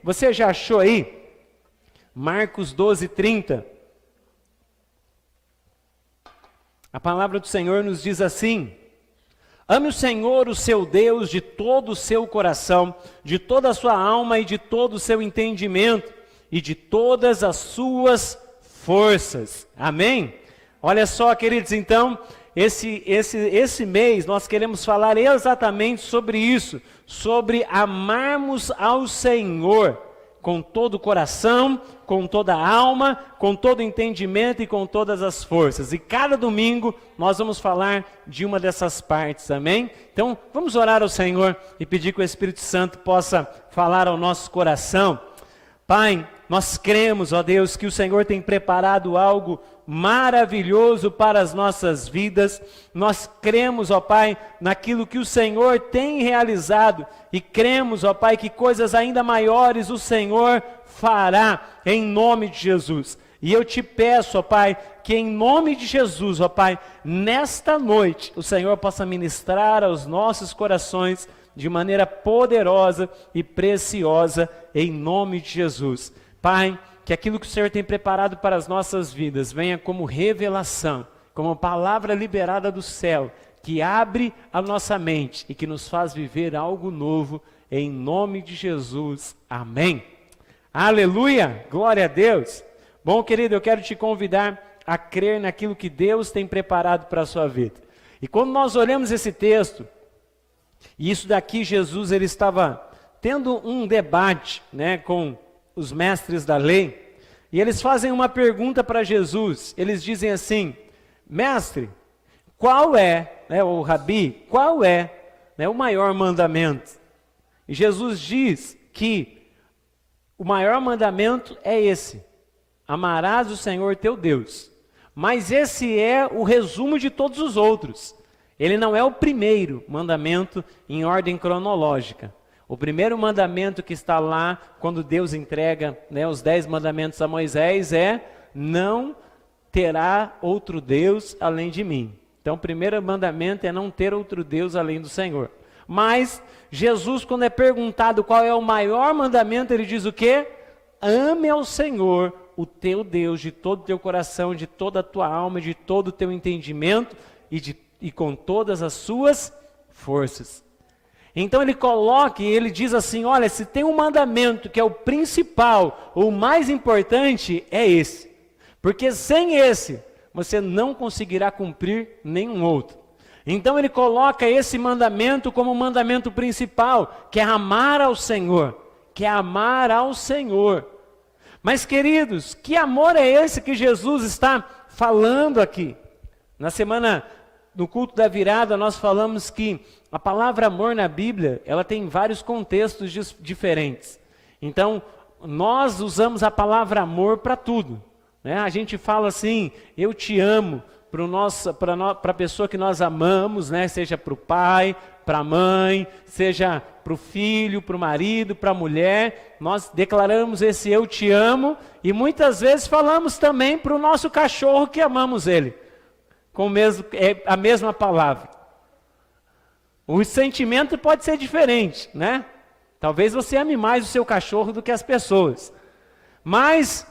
Você já achou aí? Marcos 12:30. A palavra do Senhor nos diz assim: ame o Senhor, o seu Deus, de todo o seu coração, de toda a sua alma e de todo o seu entendimento e de todas as suas forças. Amém? Olha só, queridos, então, esse mês nós queremos falar exatamente sobre isso, sobre amarmos ao Senhor com todo o coração, com toda a alma, com todo o entendimento e com todas as forças. E cada domingo nós vamos falar de uma dessas partes, amém? Então, vamos orar ao Senhor e pedir que o Espírito Santo possa falar ao nosso coração. Pai, nós cremos, ó Deus, que o Senhor tem preparado algo maravilhoso para as nossas vidas. Nós cremos, ó Pai, naquilo que o Senhor tem realizado e cremos, ó Pai, que coisas ainda maiores o Senhor fará em nome de Jesus. E eu te peço, ó Pai, que em nome de Jesus, ó Pai, nesta noite o Senhor possa ministrar aos nossos corações de maneira poderosa e preciosa em nome de Jesus. Pai, que aquilo que o Senhor tem preparado para as nossas vidas venha como revelação, como palavra liberada do céu, que abre a nossa mente e que nos faz viver algo novo, em nome de Jesus. Amém. Aleluia, glória a Deus. Bom, querido, eu quero te convidar a crer naquilo que Deus tem preparado para a sua vida. E quando nós olhamos esse texto, e isso daqui Jesus ele estava tendo um debate, né, com os mestres da lei, e eles fazem uma pergunta para Jesus. Eles dizem assim: mestre, qual é, né, ou rabi, qual é, né, o maior mandamento? E Jesus diz que o maior mandamento é esse: amarás o Senhor teu Deus. Mas esse é o resumo de todos os outros. Ele não é o primeiro mandamento em ordem cronológica. O primeiro mandamento que está lá, quando Deus entrega, né, os 10 mandamentos a Moisés, é: não terá outro Deus além de mim. Então o primeiro mandamento é não ter outro Deus além do Senhor. Mas Jesus, quando é perguntado qual é o maior mandamento, ele diz o quê? Ame ao Senhor, o teu Deus, de todo o teu coração, de toda a tua alma, de todo o teu entendimento e com todas as suas forças. Então ele coloca e ele diz assim: olha, se tem um mandamento que é o principal, o mais importante, é esse. Porque sem esse, você não conseguirá cumprir nenhum outro. Então ele coloca esse mandamento como o mandamento principal, que é amar ao Senhor. Que é amar ao Senhor. Mas, queridos, que amor é esse que Jesus está falando aqui? Na semana, no culto da virada, nós falamos que a palavra amor na Bíblia, ela tem vários contextos diferentes. Então, nós usamos a palavra amor para tudo, né? A gente fala assim: eu te amo, para a pessoa que nós amamos, né? Seja para o pai, para a mãe, seja para o filho, para o marido, para a mulher. Nós declaramos esse eu te amo e muitas vezes falamos também para o nosso cachorro que amamos ele, com a mesma palavra. O sentimento pode ser diferente, né? Talvez você ame mais o seu cachorro do que as pessoas. Mas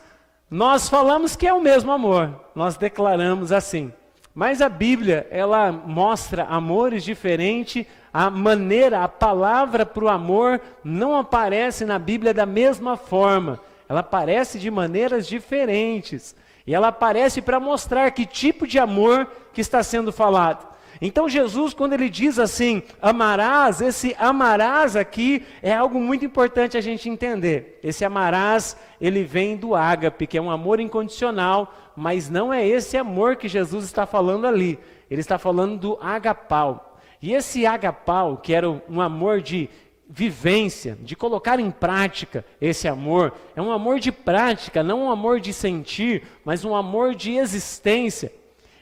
nós falamos que é o mesmo amor, nós declaramos assim. Mas a Bíblia, ela mostra amores diferentes, a palavra para o amor não aparece na Bíblia da mesma forma. Ela aparece de maneiras diferentes. E ela aparece para mostrar que tipo de amor que está sendo falado. Então Jesus, quando ele diz assim, amarás, esse amarás aqui é algo muito importante a gente entender. Esse amarás, ele vem do ágape, que é um amor incondicional, mas não é esse amor que Jesus está falando ali. Ele está falando do agapau. E esse agapau, que era um amor de vivência, de colocar em prática esse amor, é um amor de prática, não um amor de sentir, mas um amor de existência.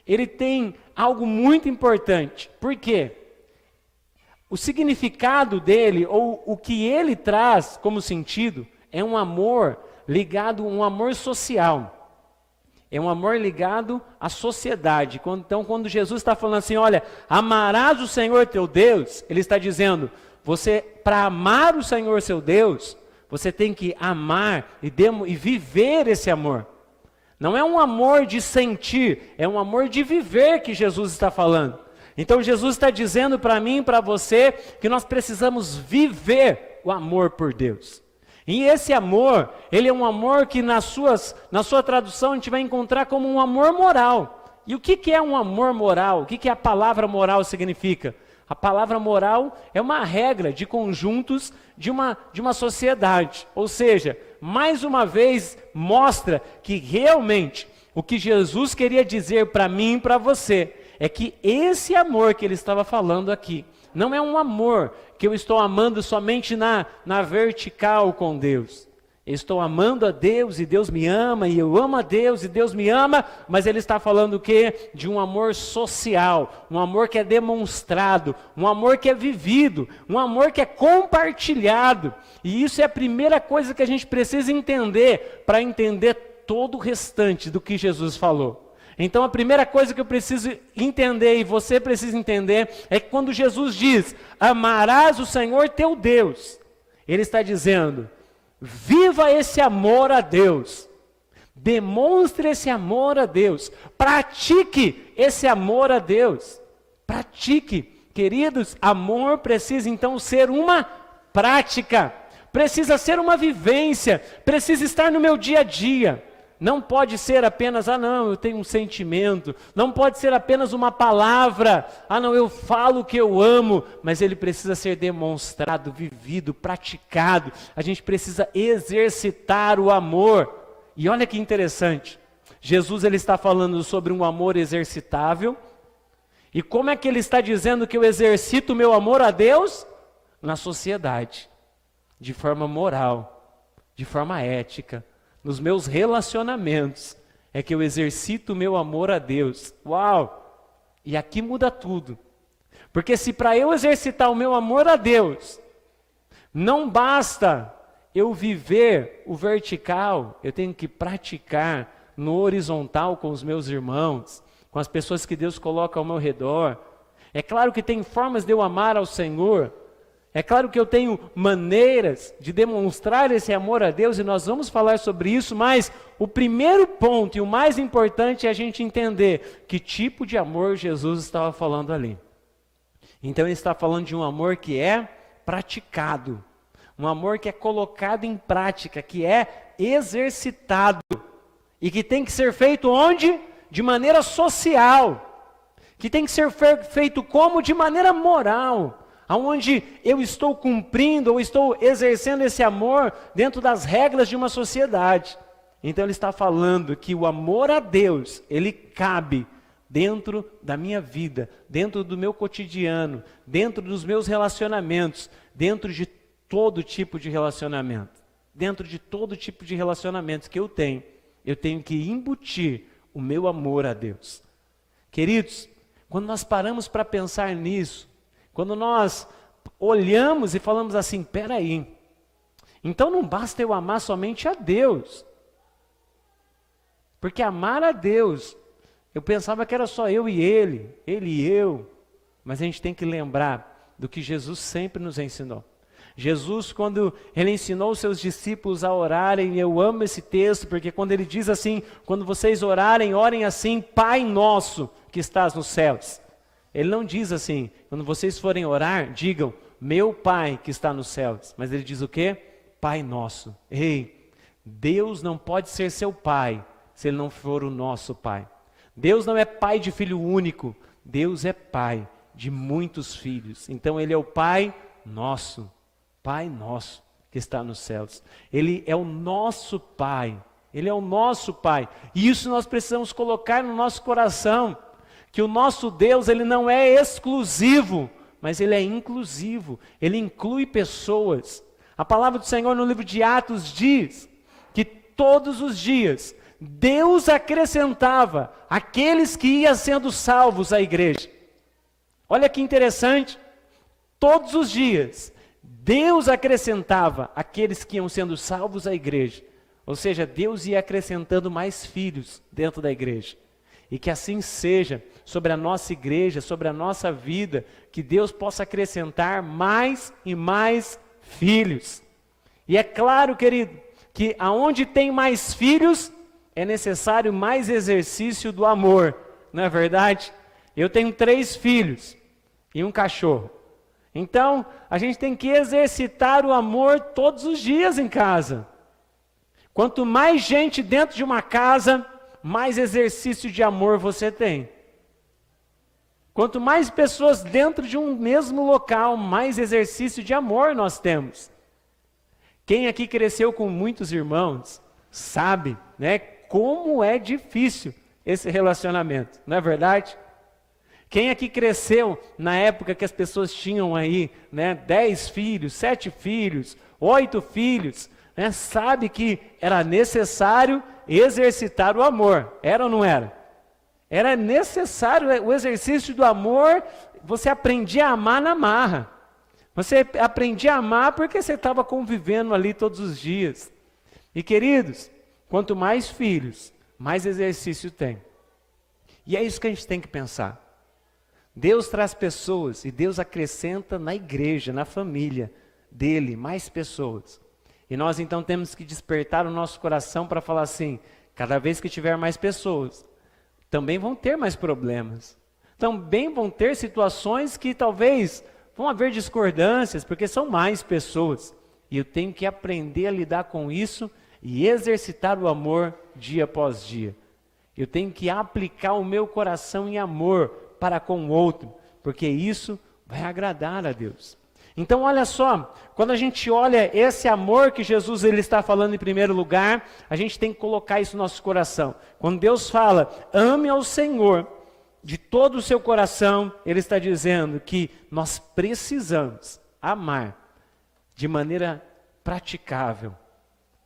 Ele tem algo muito importante. Por quê? O significado dele, ou o que ele traz como sentido, é um amor ligado, um amor social. É um amor ligado à sociedade. Então, quando Jesus está falando assim, olha, amarás o Senhor teu Deus, ele está dizendo, você, para amar o Senhor seu Deus, Você tem que amar e viver esse amor. Não é um amor de sentir, é um amor de viver que Jesus está falando. Então Jesus está dizendo para mim e para você que nós precisamos viver o amor por Deus. E esse amor, ele é um amor que na sua tradução a gente vai encontrar como um amor moral. E o que é um amor moral? O que a palavra moral significa? A palavra moral é uma regra de conjuntos de uma sociedade. Ou seja, mais uma vez mostra que realmente o que Jesus queria dizer para mim e para você é que esse amor que ele estava falando aqui não é um amor que eu estou amando somente na vertical com Deus. Eu estou amando a Deus e Deus me ama, e eu amo a Deus e Deus me ama, mas ele está falando o quê? De um amor social, um amor que é demonstrado, um amor que é vivido, um amor que é compartilhado. E isso é a primeira coisa que a gente precisa entender para entender todo o restante do que Jesus falou. Então a primeira coisa que eu preciso entender e você precisa entender é que quando Jesus diz, amarás o Senhor teu Deus, ele está dizendo, viva esse amor a Deus, demonstre esse amor a Deus, pratique esse amor a Deus, pratique. Queridos, amor precisa então ser uma prática, precisa ser uma vivência, precisa estar no meu dia a dia. Não pode ser apenas, não, eu tenho um sentimento. Não pode ser apenas uma palavra. Não, eu falo que eu amo. Mas ele precisa ser demonstrado, vivido, praticado. A gente precisa exercitar o amor. E olha que interessante. Jesus ele está falando sobre um amor exercitável. E como é que ele está dizendo que eu exercito o meu amor a Deus? Na sociedade. De forma moral. De forma ética. Nos meus relacionamentos, é que eu exercito o meu amor a Deus. Uau! E aqui muda tudo. Porque se para eu exercitar o meu amor a Deus, não basta eu viver o vertical, eu tenho que praticar no horizontal com os meus irmãos, com as pessoas que Deus coloca ao meu redor. É claro que tem formas de eu amar ao Senhor. É claro que eu tenho maneiras de demonstrar esse amor a Deus e nós vamos falar sobre isso, mas o primeiro ponto e o mais importante é a gente entender que tipo de amor Jesus estava falando ali. Então ele está falando de um amor que é praticado, um amor que é colocado em prática, que é exercitado e que tem que ser feito onde? De maneira social, que tem que ser feito como? De maneira moral. Onde eu estou cumprindo ou estou exercendo esse amor dentro das regras de uma sociedade. Então ele está falando que o amor a Deus, ele cabe dentro da minha vida, dentro do meu cotidiano, dentro dos meus relacionamentos, dentro de todo tipo de relacionamento. Dentro de todo tipo de relacionamentos que eu tenho que embutir o meu amor a Deus. Queridos, quando nós paramos para pensar nisso, quando nós olhamos e falamos assim, peraí, então não basta eu amar somente a Deus. Porque amar a Deus, eu pensava que era só eu e ele e eu. Mas a gente tem que lembrar do que Jesus sempre nos ensinou. Jesus, quando ele ensinou os seus discípulos a orarem, eu amo esse texto, porque quando ele diz assim, quando vocês orarem, orem assim, Pai nosso que estás nos céus. Ele não diz assim, quando vocês forem orar, digam, meu Pai que está nos céus. Mas ele diz o quê? Pai nosso. Ei, Deus não pode ser seu Pai, se ele não for o nosso Pai. Deus não é pai de filho único, Deus é pai de muitos filhos. Então ele é o Pai nosso que está nos céus. Ele é o nosso Pai, ele é o nosso Pai. E isso nós precisamos colocar no nosso coração. Que o nosso Deus, ele não é exclusivo, mas ele é inclusivo, ele inclui pessoas. A palavra do Senhor no livro de Atos diz que todos os dias Deus acrescentava aqueles que iam sendo salvos à igreja. Olha que interessante, todos os dias Deus acrescentava aqueles que iam sendo salvos à igreja. Ou seja, Deus ia acrescentando mais filhos dentro da igreja. E que assim seja sobre a nossa igreja, sobre a nossa vida, que Deus possa acrescentar mais e mais filhos. E é claro, querido, que aonde tem mais filhos, é necessário mais exercício do amor, não é verdade? Eu tenho 3 filhos e um cachorro. Então, a gente tem que exercitar o amor todos os dias em casa. Quanto mais gente dentro de uma casa, mais exercício de amor você tem. Quanto mais pessoas dentro de um mesmo local, mais exercício de amor nós temos. Quem aqui cresceu com muitos irmãos, sabe, né, como é difícil esse relacionamento, não é verdade? Quem aqui cresceu na época que as pessoas tinham aí, né, 10 filhos, 7 filhos, 8 filhos, né, sabe que era necessário exercitar o amor, era ou não era? Era necessário o exercício do amor, você aprendia a amar na marra. Você aprendia a amar porque você estava convivendo ali todos os dias. E queridos, quanto mais filhos, mais exercício tem. E é isso que a gente tem que pensar. Deus traz pessoas e Deus acrescenta na igreja, na família dele, mais pessoas. E nós então temos que despertar o nosso coração para falar assim, cada vez que tiver mais pessoas, também vão ter mais problemas. Também vão ter situações que talvez vão haver discordâncias, porque são mais pessoas. E eu tenho que aprender a lidar com isso e exercitar o amor dia após dia. Eu tenho que aplicar o meu coração em amor para com o outro, porque isso vai agradar a Deus. Então olha só, quando a gente olha esse amor que Jesus ele está falando em primeiro lugar, a gente tem que colocar isso no nosso coração. Quando Deus fala, ame ao Senhor de todo o seu coração, Ele está dizendo que nós precisamos amar de maneira praticável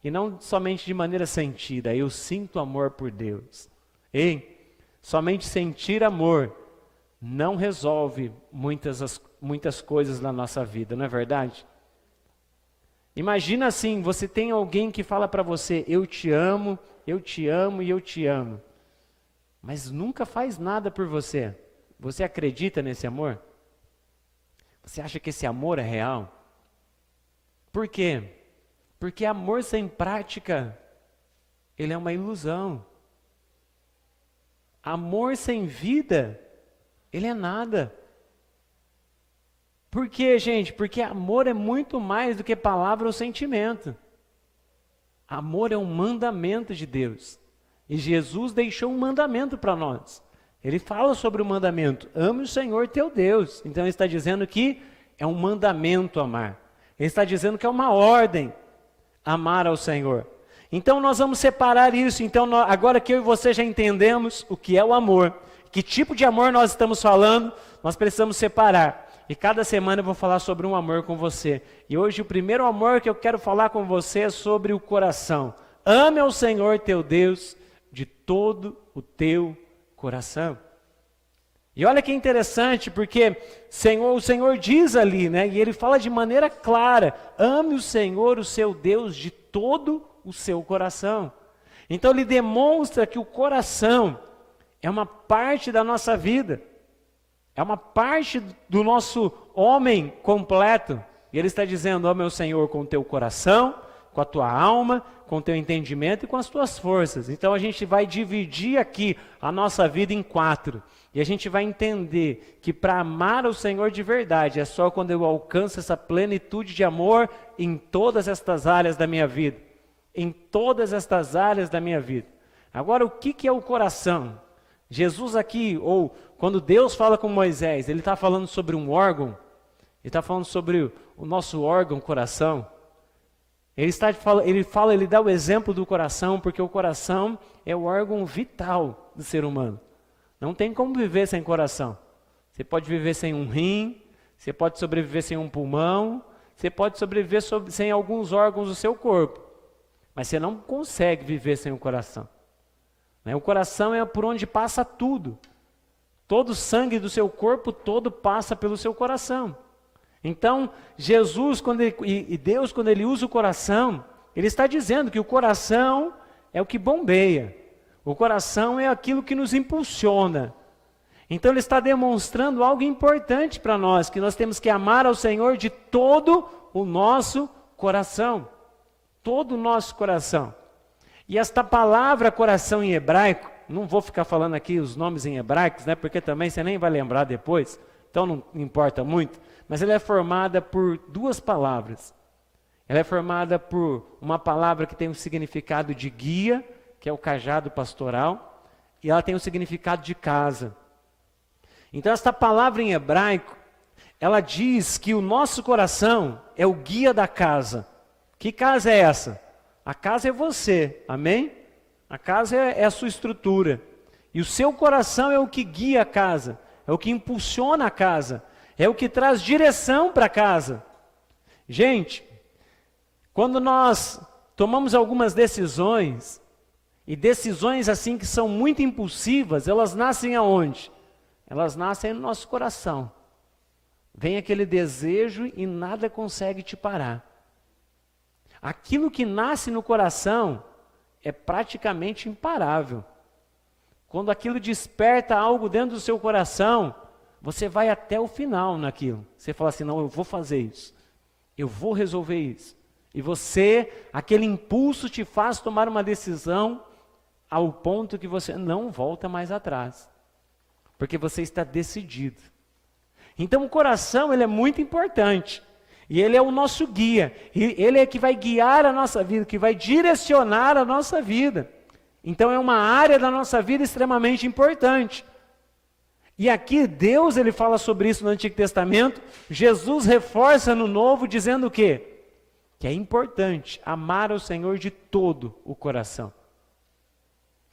e não somente de maneira sentida. Eu sinto amor por Deus. Ei, somente sentir amor não resolve muitas coisas na nossa vida, não é verdade? Imagina assim, você tem alguém que fala para você, eu te amo e eu te amo. Mas nunca faz nada por você. Você acredita nesse amor? Você acha que esse amor é real? Por quê? Porque amor sem prática, ele é uma ilusão. Amor sem vida, ele é nada. Por quê, gente? Porque amor é muito mais do que palavra ou sentimento. Amor é um mandamento de Deus. E Jesus deixou um mandamento para nós. Ele fala sobre o mandamento, ame o Senhor teu Deus. Então ele está dizendo que é um mandamento amar. Ele está dizendo que é uma ordem amar ao Senhor. Então nós vamos separar isso. Então agora que eu e você já entendemos o que é o amor, que tipo de amor nós estamos falando, nós precisamos separar. E cada semana eu vou falar sobre um amor com você. E hoje o primeiro amor que eu quero falar com você é sobre o coração. Ame ao Senhor teu Deus de todo o teu coração. E olha que interessante, porque o Senhor diz ali, né? E ele fala de maneira clara, ame o Senhor, o seu Deus, de todo o seu coração. Então ele demonstra que o coração é uma parte da nossa vida, é uma parte do nosso homem completo. E ele está dizendo, ame o Senhor com o teu coração, com a tua alma, com o teu entendimento e com as tuas forças. Então a gente vai dividir aqui a nossa vida em 4. E a gente vai entender que para amar o Senhor de verdade é só quando eu alcanço essa plenitude de amor em todas estas áreas da minha vida. Em todas estas áreas da minha vida. Agora, o que é o coração? Jesus aqui, ou quando Deus fala com Moisés, ele está falando sobre um órgão, ele está falando sobre o nosso órgão, coração. Ele dá o exemplo do coração, porque o coração é o órgão vital do ser humano. Não tem como viver sem coração. Você pode viver sem um rim, você pode sobreviver sem um pulmão, você pode sobreviver sem alguns órgãos do seu corpo. Mas você não consegue viver sem o coração. O coração é por onde passa tudo. Todo o sangue do seu corpo todo passa pelo seu coração. Então, Jesus e Deus, quando Ele usa o coração, Ele está dizendo que o coração é o que bombeia. O coração é aquilo que nos impulsiona. Então Ele está demonstrando algo importante para nós, que nós temos que amar ao Senhor de todo o nosso coração. todo o nosso coração. E esta palavra coração em hebraico, não vou ficar falando aqui os nomes em hebraicos, né, porque também você nem vai lembrar depois, então não importa muito, mas ela é formada por duas palavras. Ela é formada por uma palavra que tem o significado de guia, que é o cajado pastoral, e ela tem o significado de casa. Então esta palavra em hebraico, ela diz que o nosso coração é o guia da casa. Que casa é essa? A casa é você, amém? A casa é a sua estrutura. E o seu coração é o que guia a casa, é o que impulsiona a casa, é o que traz direção para a casa. Gente, quando nós tomamos algumas decisões, e decisões assim que são muito impulsivas, elas nascem aonde? Elas nascem no nosso coração. Vem aquele desejo e nada consegue te parar. Aquilo que nasce no coração é praticamente imparável. Quando aquilo desperta algo dentro do seu coração, você vai até o final naquilo. Você fala assim, não, eu vou fazer isso. Eu vou resolver isso. E você, aquele impulso te faz tomar uma decisão ao ponto que você não volta mais atrás. Porque você está decidido. Então o coração, ele é muito importante. E ele é o nosso guia. E ele é que vai guiar a nossa vida, que vai direcionar a nossa vida. Então é uma área da nossa vida extremamente importante. E aqui Deus, ele fala sobre isso no Antigo Testamento. Jesus reforça no Novo dizendo o quê? Que é importante amar o Senhor de todo o coração.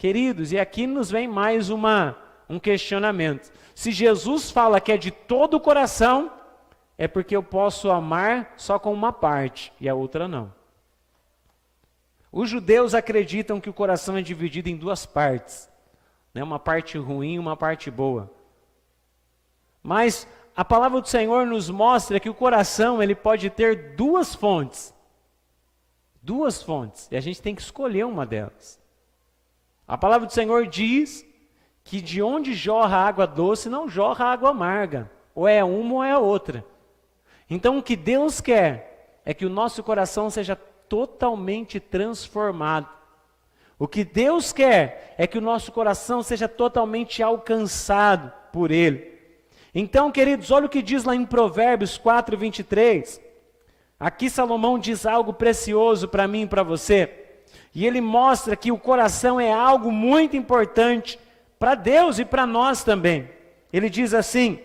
Queridos, e aqui nos vem mais um questionamento. Se Jesus fala que é de todo o coração, é porque eu posso amar só com uma parte e a outra não. Os judeus acreditam que o coração é dividido em duas partes, né? Uma parte ruim e uma parte boa. Mas a palavra do Senhor nos mostra que o coração ele pode ter duas fontes. Duas fontes, e a gente tem que escolher uma delas. A palavra do Senhor diz que de onde jorra água doce não jorra água amarga. Ou é uma ou é a outra. Então o que Deus quer é que o nosso coração seja totalmente transformado. O que Deus quer é que o nosso coração seja totalmente alcançado por Ele. Então, queridos, olha o que diz lá em Provérbios 4, 23. Aqui Salomão diz algo precioso para mim e para você. E ele mostra que o coração é algo muito importante para Deus e para nós também. Ele diz assim: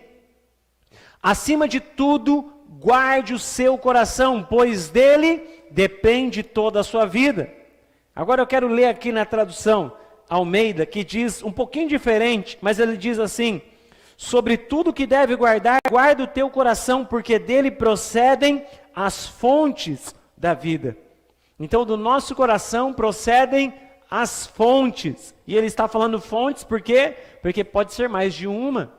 acima de tudo, guarde o seu coração, pois dele depende toda a sua vida. Agora eu quero ler aqui na tradução Almeida, que diz um pouquinho diferente, mas ele diz assim: sobre tudo que deve guardar, guarda o teu coração, porque dele procedem as fontes da vida. Então do nosso coração procedem as fontes. E ele está falando fontes por quê? Porque pode ser mais de uma.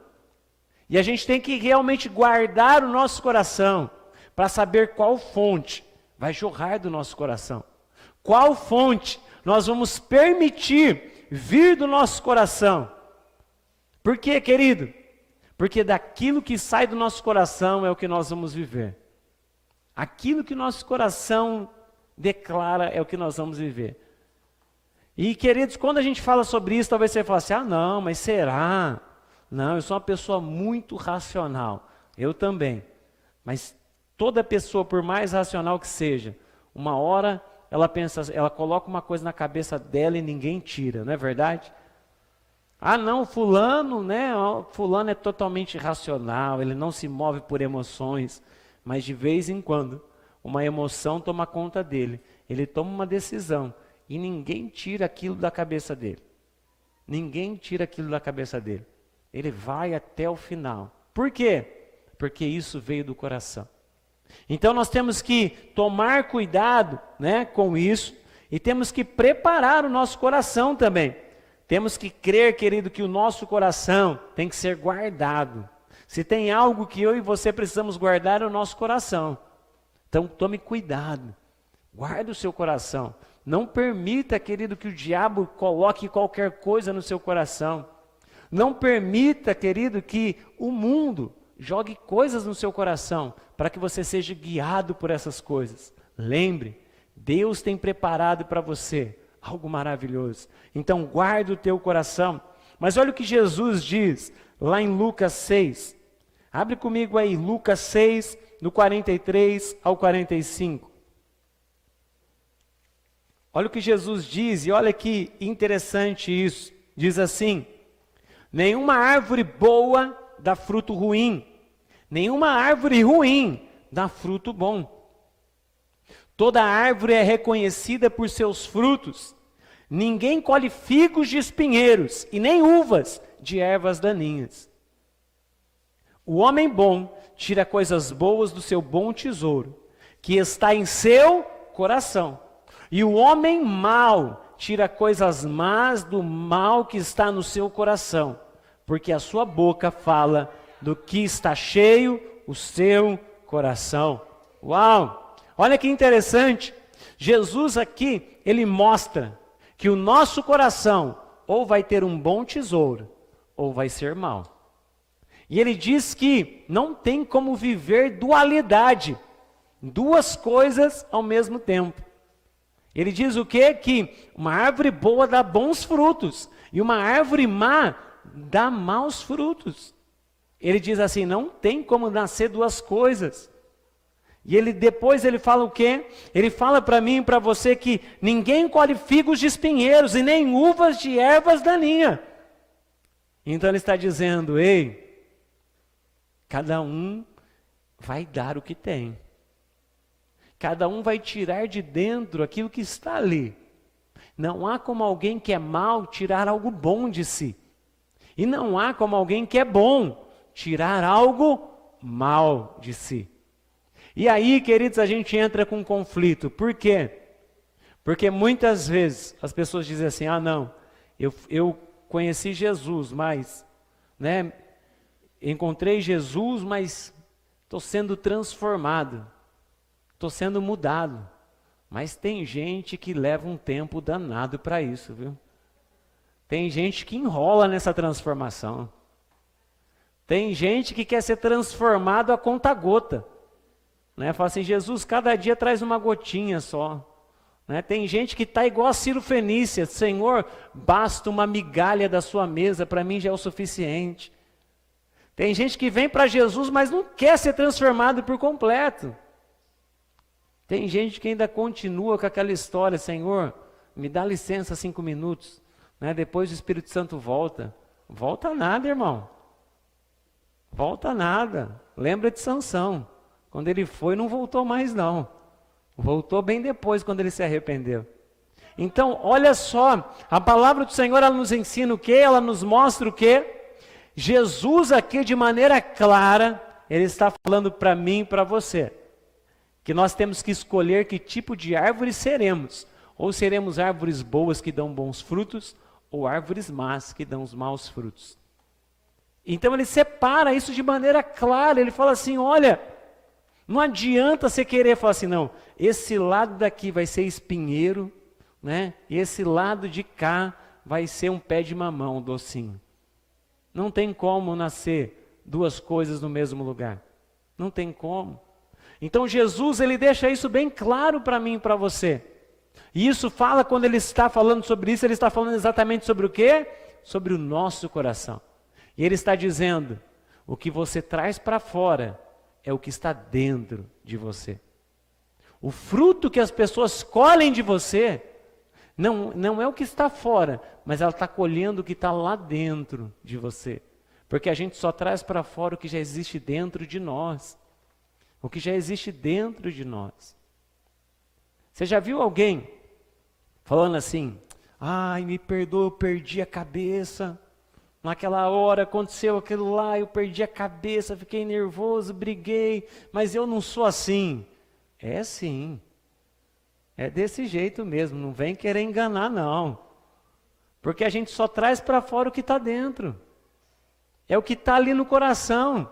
E a gente tem que realmente guardar o nosso coração para saber qual fonte vai jorrar do nosso coração. Qual fonte nós vamos permitir vir do nosso coração. Por quê, querido? Porque daquilo que sai do nosso coração é o que nós vamos viver. Aquilo que nosso coração declara é o que nós vamos viver. E, queridos, quando a gente fala sobre isso, talvez você fale assim, não, mas será? Não, eu sou uma pessoa muito racional. Eu também. Mas toda pessoa, por mais racional que seja, uma hora ela pensa, ela coloca uma coisa na cabeça dela e ninguém tira, não é verdade? Ah, não, fulano, né? Fulano é totalmente racional, ele não se move por emoções, mas de vez em quando uma emoção toma conta dele. Ele toma uma decisão e ninguém tira aquilo da cabeça dele. Ninguém tira aquilo da cabeça dele. Ele vai até o final. Por quê? Porque isso veio do coração. Então nós temos que tomar cuidado, né, com isso e temos que preparar o nosso coração também. Temos que crer, querido, que o nosso coração tem que ser guardado. Se tem algo que eu e você precisamos guardar, é o nosso coração. Então tome cuidado, guarde o seu coração. Não permita, querido, que o diabo coloque qualquer coisa no seu coração. Não permita, querido, que o mundo jogue coisas no seu coração para que você seja guiado por essas coisas. Lembre, Deus tem preparado para você algo maravilhoso. Então guarda o teu coração. Mas olha o que Jesus diz lá em Lucas 6. Abre comigo aí, Lucas 6, do 43 ao 45. Olha o que Jesus diz, e olha que interessante isso. Diz assim: nenhuma árvore boa dá fruto ruim, nenhuma árvore ruim dá fruto bom. Toda árvore é reconhecida por seus frutos. Ninguém colhe figos de espinheiros e nem uvas de ervas daninhas. O homem bom tira coisas boas do seu bom tesouro, que está em seu coração. E o homem mau tira coisas más do mal que está no seu coração, porque a sua boca fala do que está cheio o seu coração. Uau! Olha que interessante. Jesus aqui, ele mostra que o nosso coração ou vai ter um bom tesouro, ou vai ser mau. E ele diz que não tem como viver dualidade, duas coisas ao mesmo tempo. Ele diz o quê? Que uma árvore boa dá bons frutos, e uma árvore má dá maus frutos. Ele diz assim, não tem como nascer duas coisas. E depois ele fala o quê? Ele fala para mim e para você que ninguém colhe figos de espinheiros e nem uvas de ervas daninhas. Então ele está dizendo, ei, cada um vai dar o que tem. Cada um vai tirar de dentro aquilo que está ali. Não há como alguém que é mau tirar algo bom de si. E não há como alguém que é bom tirar algo mal de si. E aí, queridos, a gente entra com um conflito. Por quê? Porque muitas vezes as pessoas dizem assim, não, eu conheci Jesus, mas, encontrei Jesus, mas estou sendo transformado, estou sendo mudado. Mas tem gente que leva um tempo danado para isso, viu? Tem gente que enrola nessa transformação. Tem gente que quer ser transformado a conta-gota. Fala assim, Jesus, cada dia traz uma gotinha só. Tem gente que está igual a Ciro Fenícia, Senhor, basta uma migalha da sua mesa, para mim já é o suficiente. Tem gente que vem para Jesus, mas não quer ser transformado por completo. Tem gente que ainda continua com aquela história, Senhor, me dá licença 5 minutos, depois o Espírito Santo volta. Volta nada, irmão. Volta nada. Lembra de Sansão. Quando ele foi, não voltou mais não. Voltou bem depois, quando ele se arrependeu. Então, olha só, a palavra do Senhor, ela nos ensina o quê? Ela nos mostra o quê? Jesus aqui, de maneira clara, ele está falando para mim e para você, que nós temos que escolher que tipo de árvore seremos. Ou seremos árvores boas que dão bons frutos, ou árvores más que dão os maus frutos. Então ele separa isso de maneira clara, ele fala assim, olha, não adianta você querer falar assim, não, esse lado daqui vai ser espinheiro, e esse lado de cá vai ser um pé de mamão docinho. Não tem como nascer duas coisas no mesmo lugar. Não tem como. Então Jesus, ele deixa isso bem claro para mim e para você. E isso fala, quando ele está falando sobre isso, ele está falando exatamente sobre o quê? Sobre o nosso coração. E ele está dizendo, o que você traz para fora é o que está dentro de você. O fruto que as pessoas colhem de você, não é o que está fora, mas ela está colhendo o que está lá dentro de você. Porque a gente só traz para fora o que já existe dentro de nós. O que já existe dentro de nós. Você já viu alguém falando assim, ai, me perdoa, eu perdi a cabeça. Naquela hora aconteceu aquilo lá, eu perdi a cabeça, fiquei nervoso, briguei, mas eu não sou assim. É sim. É desse jeito mesmo, não vem querer enganar não. Porque a gente só traz para fora o que está dentro. É o que está ali no coração.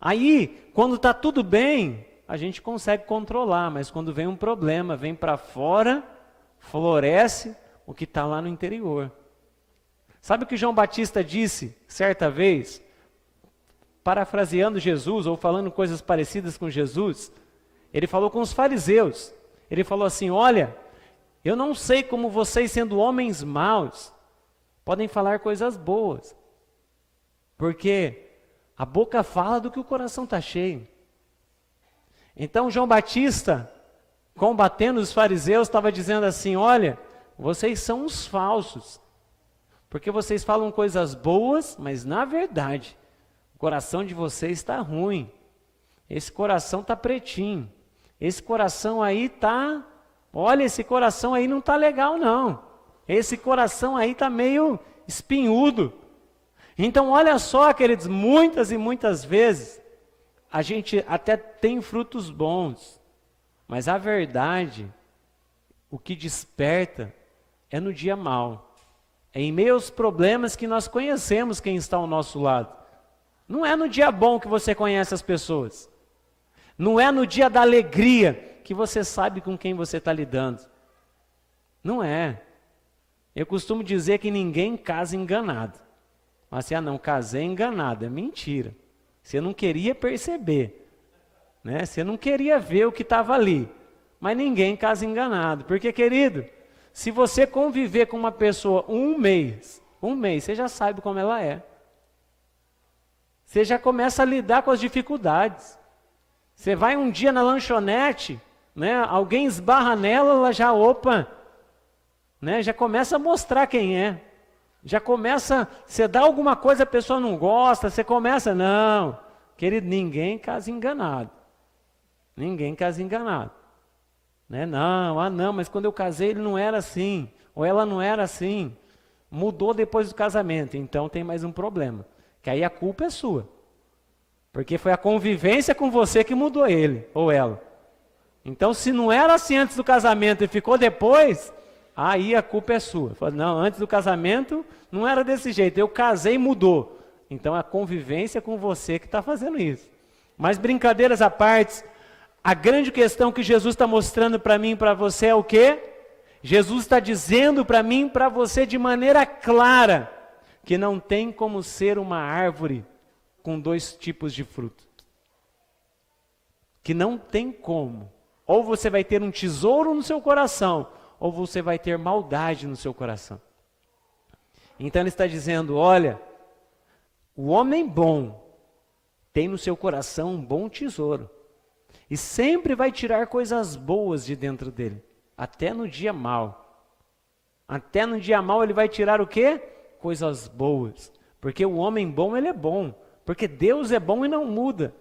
Aí, quando está tudo bem, a gente consegue controlar, mas quando vem um problema, vem para fora, floresce o que está lá no interior. Sabe o que João Batista disse certa vez, parafraseando Jesus, ou falando coisas parecidas com Jesus? Ele falou com os fariseus. Ele falou assim: olha, eu não sei como vocês, sendo homens maus, podem falar coisas boas. Porque a boca fala do que o coração está cheio. Então João Batista, combatendo os fariseus, estava dizendo assim: olha, vocês são uns falsos. Porque vocês falam coisas boas, mas na verdade, o coração de vocês está ruim. Esse coração está pretinho. Esse coração aí está... Olha, esse coração aí não está legal não. Esse coração aí está meio espinhudo. Então olha só, queridos, muitas e muitas vezes, a gente até tem frutos bons. Mas a verdade, o que desperta é no dia mau. É em meio aos problemas que nós conhecemos quem está ao nosso lado. Não é no dia bom que você conhece as pessoas. Não é no dia da alegria que você sabe com quem você está lidando. Não é. Eu costumo dizer que ninguém casa enganado. Mas assim, não, casei enganado. É mentira. Você não queria perceber. Né? Você não queria ver o que estava ali. Mas ninguém casa enganado. Porque, querido, se você conviver com uma pessoa um mês, você já sabe como ela é. Você já começa a lidar com as dificuldades. Você vai um dia na lanchonete, né, alguém esbarra nela, ela já, né, já começa a mostrar quem é. Já começa, você dá alguma coisa, a pessoa não gosta, você começa, não. Querido, ninguém casa enganado. Ninguém casa enganado. Né? Não, mas quando eu casei ele não era assim, ou ela não era assim, mudou depois do casamento, então tem mais um problema, que aí a culpa é sua, porque foi a convivência com você que mudou ele, ou ela. Então se não era assim antes do casamento e ficou depois, aí a culpa é sua. Fala, não, antes do casamento não era desse jeito, eu casei e mudou, então a convivência com você que está fazendo isso. Mas brincadeiras à parte, a grande questão que Jesus está mostrando para mim e para você é o quê? Jesus está dizendo para mim e para você de maneira clara que não tem como ser uma árvore com dois tipos de fruto. Que não tem como. Ou você vai ter um tesouro no seu coração, ou você vai ter maldade no seu coração. Então ele está dizendo, olha, o homem bom tem no seu coração um bom tesouro. E sempre vai tirar coisas boas de dentro dele, até no dia mau. Até no dia mau ele vai tirar o quê? Coisas boas. Porque o homem bom, ele é bom. Porque Deus é bom e não muda.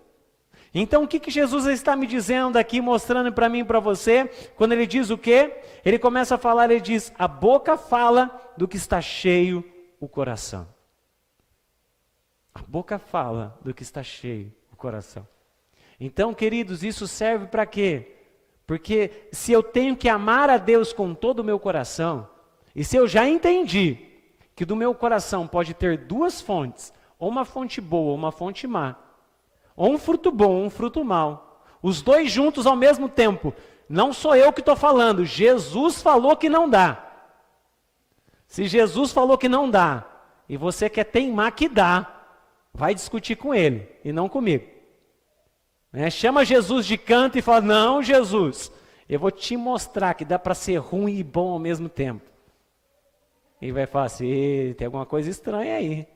Então o que Jesus está me dizendo aqui, mostrando para mim e para você, quando ele diz o quê? Ele começa a falar, ele diz, a boca fala do que está cheio o coração. A boca fala do que está cheio o coração. Então, queridos, isso serve para quê? Porque se eu tenho que amar a Deus com todo o meu coração, e se eu já entendi que do meu coração pode ter duas fontes, ou uma fonte boa ou uma fonte má, ou um fruto bom ou um fruto mau, os dois juntos ao mesmo tempo, não sou eu que estou falando, Jesus falou que não dá. Se Jesus falou que não dá, e você quer teimar que dá, vai discutir com ele, e não comigo. Chama Jesus de canto e fala, não, Jesus, eu vou te mostrar que dá para ser ruim e bom ao mesmo tempo. E vai falar assim, tem alguma coisa estranha aí.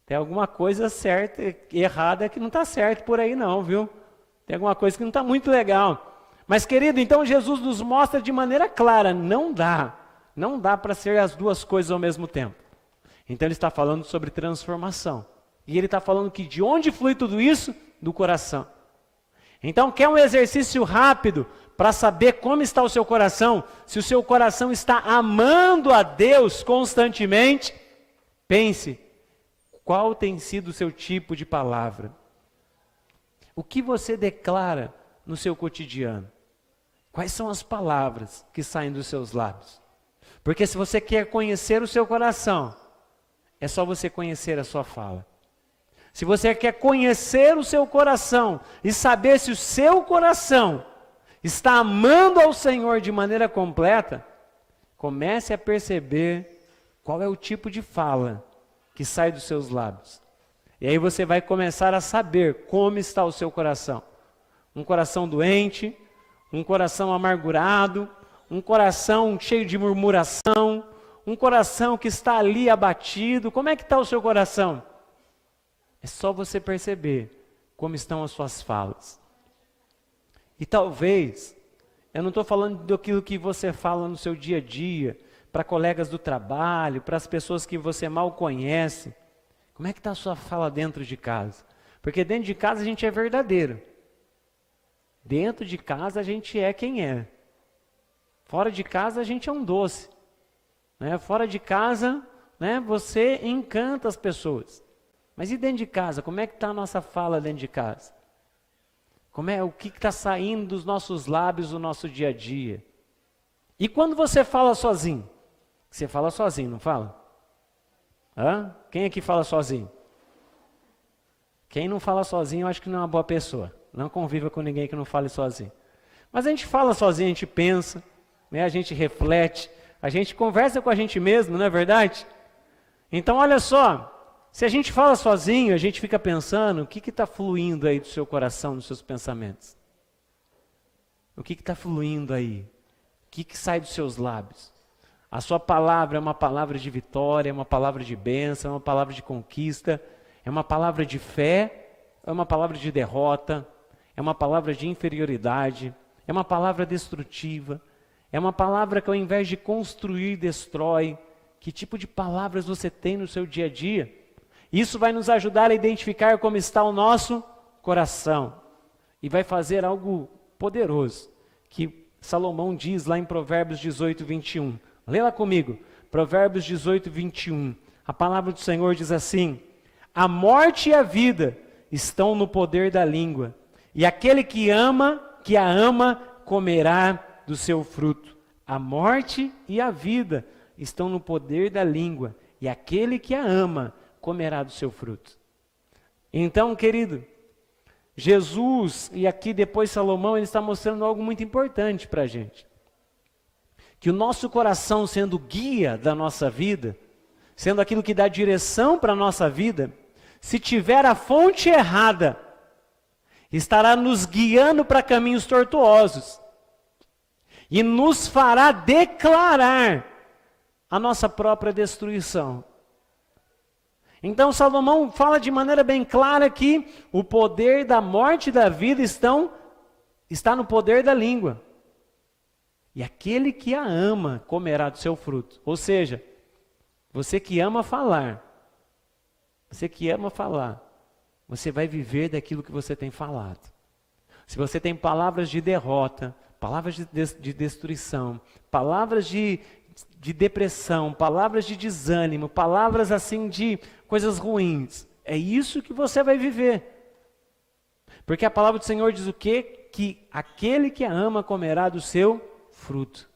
Tem alguma coisa certa, errada que não está certo por aí não, viu? Tem alguma coisa que não está muito legal. Mas querido, então Jesus nos mostra de maneira clara, não dá para ser as duas coisas ao mesmo tempo. Então ele está falando sobre transformação. E ele está falando que de onde flui tudo isso? Do coração. Então, quer um exercício rápido para saber como está o seu coração? Se o seu coração está amando a Deus constantemente, pense, qual tem sido o seu tipo de palavra? O que você declara no seu cotidiano? Quais são as palavras que saem dos seus lábios? Porque se você quer conhecer o seu coração, é só você conhecer a sua fala. Se você quer conhecer o seu coração e saber se o seu coração está amando ao Senhor de maneira completa, comece a perceber qual é o tipo de fala que sai dos seus lábios. E aí você vai começar a saber como está o seu coração. Um coração doente, um coração amargurado, um coração cheio de murmuração, um coração que está ali abatido. Como é que está o seu coração? É só você perceber como estão as suas falas. E talvez, eu não estou falando daquilo que você fala no seu dia a dia, para colegas do trabalho, para as pessoas que você mal conhece. Como é que está a sua fala dentro de casa? Porque dentro de casa a gente é verdadeiro. Dentro de casa a gente é quem é. Fora de casa a gente é um doce. Né? Fora de casa, né, você encanta as pessoas. Mas e dentro de casa? Como é que está a nossa fala dentro de casa? O que está saindo dos nossos lábios no nosso dia a dia? E quando você fala sozinho? Você fala sozinho, não fala? Hã? Quem aqui fala sozinho? Quem não fala sozinho, eu acho que não é uma boa pessoa. Não conviva com ninguém que não fale sozinho. Mas a gente fala sozinho, a gente pensa, né? A gente reflete, a gente conversa com a gente mesmo, não é verdade? Então olha só, se a gente fala sozinho, a gente fica pensando, o que está fluindo aí do seu coração, dos seus pensamentos? O que está fluindo aí? O que sai dos seus lábios? A sua palavra é uma palavra de vitória, é uma palavra de bênção, é uma palavra de conquista, é uma palavra de fé, é uma palavra de derrota, é uma palavra de inferioridade, é uma palavra destrutiva, é uma palavra que ao invés de construir, destrói. Que tipo de palavras você tem no seu dia a dia? Isso vai nos ajudar a identificar como está o nosso coração. E vai fazer algo poderoso, que Salomão diz lá em Provérbios 18, 21. Lê lá comigo, Provérbios 18, 21. A palavra do Senhor diz assim: a morte e a vida estão no poder da língua, e aquele que a ama, comerá do seu fruto. A morte e a vida estão no poder da língua, e aquele que a ama, comerá do seu fruto. Então, querido, Jesus, e aqui depois Salomão, ele está mostrando algo muito importante para a gente. Que o nosso coração, sendo guia da nossa vida, sendo aquilo que dá direção para a nossa vida, se tiver a fonte errada, estará nos guiando para caminhos tortuosos e nos fará declarar a nossa própria destruição. Então Salomão fala de maneira bem clara que o poder da morte e da vida está no poder da língua. E aquele que a ama comerá do seu fruto. Ou seja, você que ama falar, você vai viver daquilo que você tem falado. Se você tem palavras de derrota, palavras de destruição, palavras de depressão, palavras de desânimo, palavras assim de coisas ruins, é isso que você vai viver. Porque a palavra do Senhor diz o quê? Que aquele que a ama comerá do seu fruto.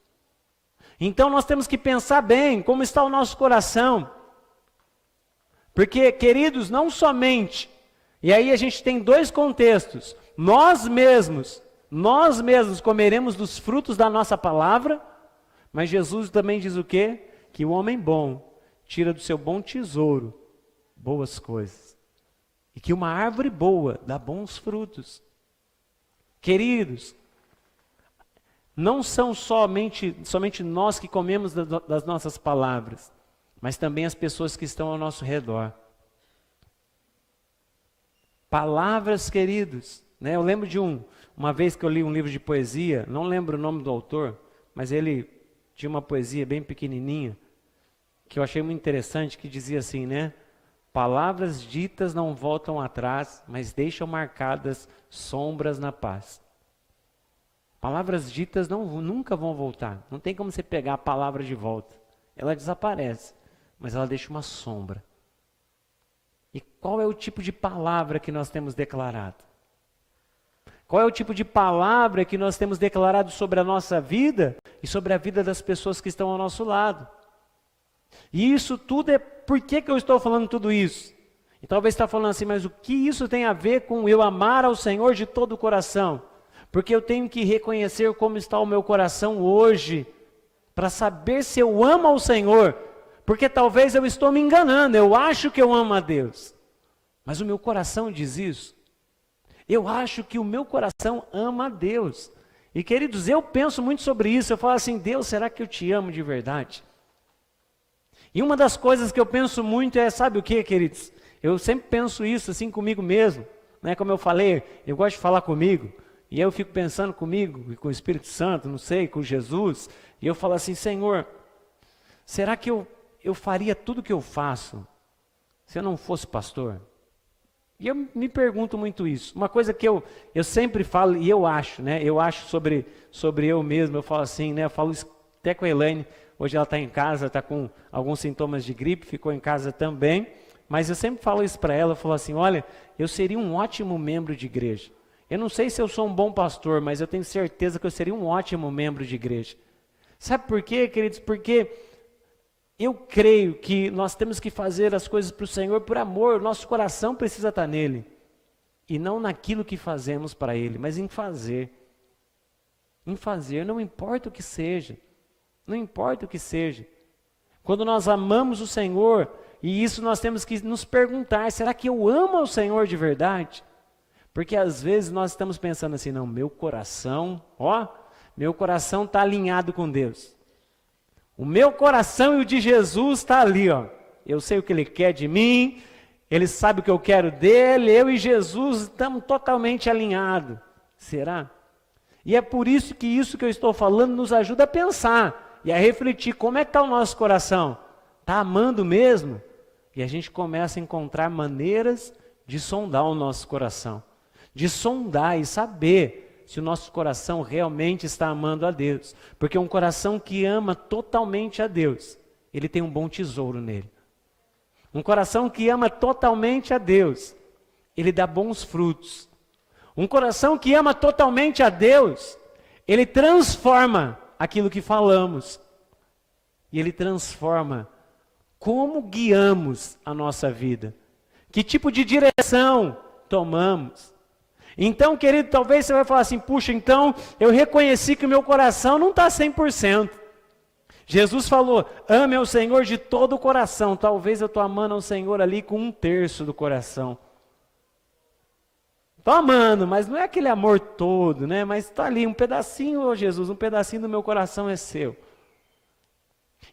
Então nós temos que pensar bem como está o nosso coração. Porque, queridos, não somente, e aí a gente tem dois contextos, nós mesmos comeremos dos frutos da nossa palavra, mas Jesus também diz o quê? Que o homem bom tira do seu bom tesouro boas coisas. E que uma árvore boa dá bons frutos. Queridos, não são somente nós que comemos das nossas palavras, mas também as pessoas que estão ao nosso redor. Palavras, queridos, né? Eu lembro de uma vez que eu li um livro de poesia, não lembro o nome do autor, mas ele tinha uma poesia bem pequenininha, que eu achei muito interessante, que dizia assim, né? Palavras ditas não voltam atrás, mas deixam marcadas sombras na paz. Palavras ditas nunca vão voltar. Não tem como você pegar a palavra de volta. Ela desaparece, mas ela deixa uma sombra. E qual é o tipo de palavra que nós temos declarado? Qual é o tipo de palavra que nós temos declarado sobre a nossa vida e sobre a vida das pessoas que estão ao nosso lado? E isso tudo é... Por que eu estou falando tudo isso? E talvez você está falando assim, mas o que isso tem a ver com eu amar ao Senhor de todo o coração? Porque eu tenho que reconhecer como está o meu coração hoje, para saber se eu amo ao Senhor. Porque talvez eu estou me enganando, eu acho que eu amo a Deus. Mas o meu coração diz isso. Eu acho que o meu coração ama a Deus. E queridos, eu penso muito sobre isso, eu falo assim, Deus, será que eu te amo de verdade? E uma das coisas que eu penso muito é, sabe o que, queridos? Eu sempre penso isso assim comigo mesmo, né? Como eu falei, eu gosto de falar comigo, e aí eu fico pensando comigo, e com o Espírito Santo, não sei, com Jesus, e eu falo assim, Senhor, será que eu faria tudo o que eu faço se eu não fosse pastor? E eu me pergunto muito isso. Uma coisa que eu sempre falo, e eu acho, né? Eu acho sobre eu mesmo, eu falo assim, né? Eu falo isso até com a Elaine, hoje ela está em casa, está com alguns sintomas de gripe, ficou em casa também, mas eu sempre falo isso para ela, eu falo assim, olha, eu seria um ótimo membro de igreja. Eu não sei se eu sou um bom pastor, mas eu tenho certeza que eu seria um ótimo membro de igreja. Sabe por quê, queridos? Porque eu creio que nós temos que fazer as coisas para o Senhor por amor, nosso coração precisa estar nele. E não naquilo que fazemos para Ele, mas em fazer. Em fazer, não importa o que seja. Não importa o que seja. Quando nós amamos o Senhor, e isso nós temos que nos perguntar, será que eu amo ao Senhor de verdade? Porque às vezes nós estamos pensando assim, não, meu coração está alinhado com Deus. O meu coração e o de Jesus está ali, ó. Eu sei o que Ele quer de mim, Ele sabe o que eu quero dele, eu e Jesus estamos totalmente alinhados. Será? E é por isso que eu estou falando nos ajuda a pensar e a refletir como é que está o nosso coração. Está amando mesmo? E a gente começa a encontrar maneiras de sondar o nosso coração. De sondar e saber se o nosso coração realmente está amando a Deus. Porque um coração que ama totalmente a Deus, ele tem um bom tesouro nele. Um coração que ama totalmente a Deus, ele dá bons frutos. Um coração que ama totalmente a Deus, ele transforma aquilo que falamos. E ele transforma como guiamos a nossa vida. Que tipo de direção tomamos. Então, querido, talvez você vai falar assim, puxa, então eu reconheci que o meu coração não está 100%. Jesus falou, ame ao Senhor de todo o coração. Talvez eu estou amando ao Senhor ali com 1/3 do coração. Estou amando, mas não é aquele amor todo, né? Mas está ali um pedacinho, ô Jesus, um pedacinho do meu coração é seu.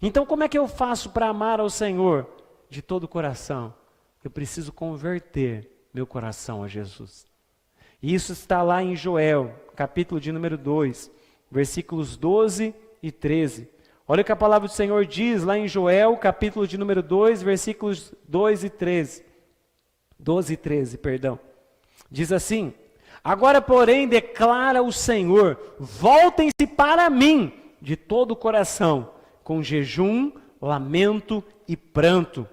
Então, como é que eu faço para amar ao Senhor de todo o coração? Eu preciso converter meu coração a Jesus. E isso está lá em Joel, capítulo de número 2, versículos 12 e 13. Olha o que a palavra do Senhor diz lá em Joel, capítulo de número 2, versículos 12 e 13. Diz assim, agora porém declara o Senhor, voltem-se para mim de todo o coração, com jejum, lamento e pranto.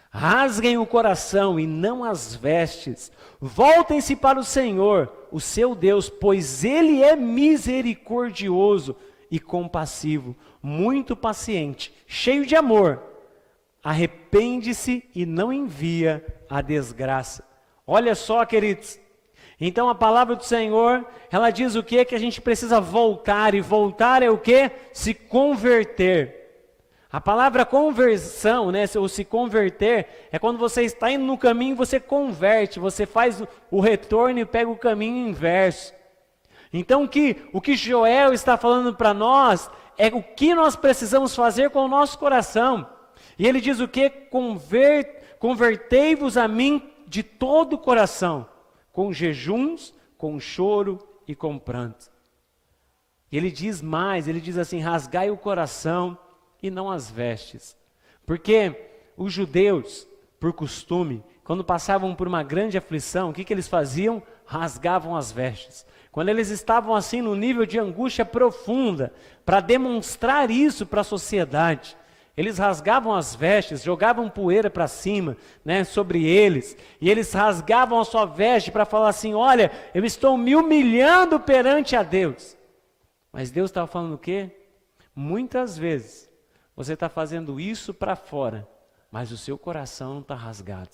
Rasguem o coração e não as vestes. Voltem-se para o Senhor, o seu Deus, pois Ele é misericordioso e compassivo, muito paciente, cheio de amor. Arrepende-se e não envia a desgraça. Olha só, queridos. Então a palavra do Senhor, ela diz o quê? Que a gente precisa voltar. E voltar é o quê? Se converter. A palavra conversão, né, ou se converter, é quando você está indo no caminho, você converte, você faz o retorno e pega o caminho inverso. Então o que Joel está falando para nós é o que nós precisamos fazer com o nosso coração. E ele diz o quê? Convertei-vos a mim de todo o coração, com jejuns, com choro e com pranto. Ele diz mais, ele diz assim, rasgai o coração e não as vestes. Porque os judeus, por costume, quando passavam por uma grande aflição, o que eles faziam? Rasgavam as vestes. Quando eles estavam assim no nível de angústia profunda, para demonstrar isso para a sociedade, eles rasgavam as vestes, jogavam poeira para cima, né, sobre eles, e eles rasgavam a sua veste para falar assim, olha, eu estou me humilhando perante a Deus. Mas Deus estava falando o quê? Muitas vezes, você está fazendo isso para fora, mas o seu coração não está rasgado.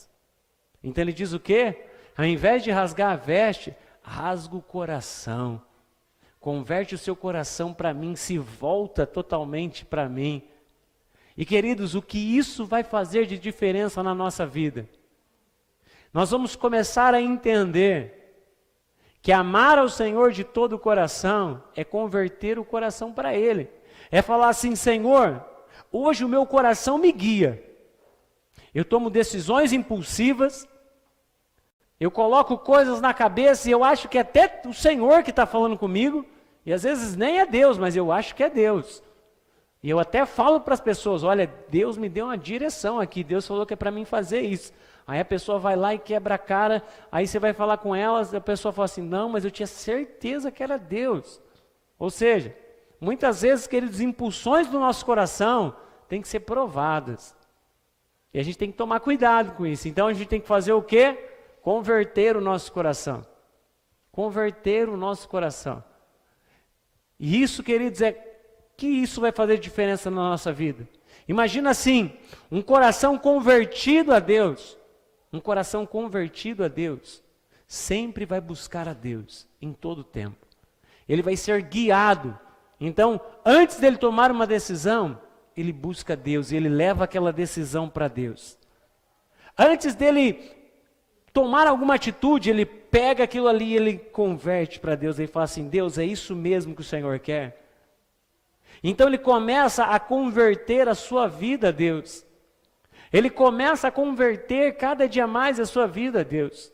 Então ele diz o quê? Ao invés de rasgar a veste, rasga o coração. Converte o seu coração para mim, se volta totalmente para mim. E queridos, o que isso vai fazer de diferença na nossa vida? Nós vamos começar a entender Que amar ao Senhor de todo o coração é converter o coração para Ele. É falar assim, Senhor, hoje o meu coração me guia. Eu tomo decisões impulsivas, eu coloco coisas na cabeça e eu acho que é até o Senhor que está falando comigo, e às vezes nem é Deus, mas eu acho que é Deus. E eu até falo para as pessoas, olha, Deus me deu uma direção aqui, Deus falou que é para mim fazer isso. Aí a pessoa vai lá e quebra a cara, aí você vai falar com elas, a pessoa fala assim, não, mas eu tinha certeza que era Deus. Ou seja, muitas vezes, queridos, impulsões do nosso coração têm que ser provadas. E a gente tem que tomar cuidado com isso. Então a gente tem que fazer o quê? Converter o nosso coração. Converter o nosso coração. E isso, queridos, que isso vai fazer diferença na nossa vida. Imagina assim, um coração convertido a Deus. Um coração convertido a Deus sempre vai buscar a Deus em todo o tempo. Ele vai ser guiado. Então, antes dele tomar uma decisão, ele busca Deus e ele leva aquela decisão para Deus. Antes dele tomar alguma atitude, ele pega aquilo ali e ele converte para Deus. Ele fala assim, Deus, é isso mesmo que o Senhor quer? Então ele começa a converter a sua vida a Deus. Ele começa a converter cada dia mais a sua vida a Deus.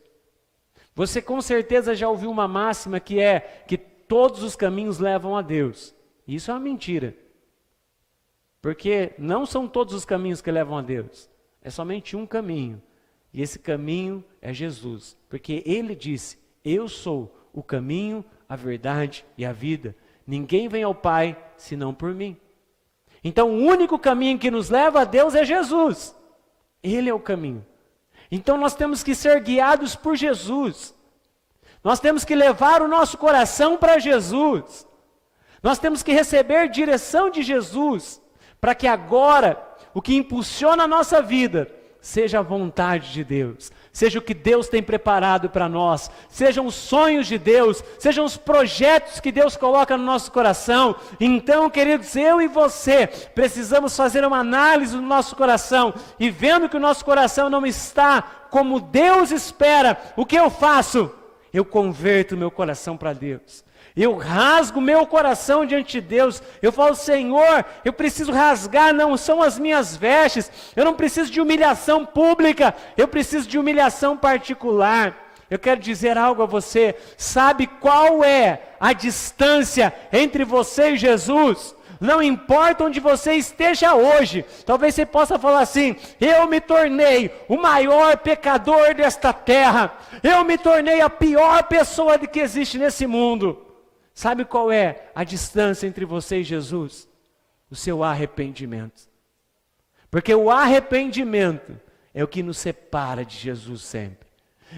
Você com certeza já ouviu uma máxima que é que todos os caminhos levam a Deus. Isso é uma mentira. Porque não são todos os caminhos que levam a Deus. É somente um caminho. E esse caminho é Jesus. Porque Ele disse, eu sou o caminho, a verdade e a vida. Ninguém vem ao Pai senão por mim. Então o único caminho que nos leva a Deus é Jesus. Ele é o caminho. Então nós temos que ser guiados por Jesus. Nós temos que levar o nosso coração para Jesus. Nós temos que receber direção de Jesus, para que agora o que impulsiona a nossa vida seja a vontade de Deus, seja o que Deus tem preparado para nós, sejam os sonhos de Deus, sejam os projetos que Deus coloca no nosso coração. Então, queridos, eu e você precisamos fazer uma análise do nosso coração, e vendo que o nosso coração não está como Deus espera, o que eu faço? Eu converto o meu coração para Deus. Eu rasgo meu coração diante de Deus. Eu falo, Senhor, eu preciso rasgar, não são as minhas vestes. Eu não preciso de humilhação pública, eu preciso de humilhação particular. Eu quero dizer algo a você. Sabe qual é a distância entre você e Jesus? Não importa onde você esteja hoje. Talvez você possa falar assim, eu me tornei o maior pecador desta terra. Eu me tornei a pior pessoa que existe nesse mundo. Sabe qual é a distância entre você e Jesus? O seu arrependimento. Porque o arrependimento é o que nos separa de Jesus sempre.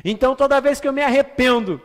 Então toda vez que eu me arrependo,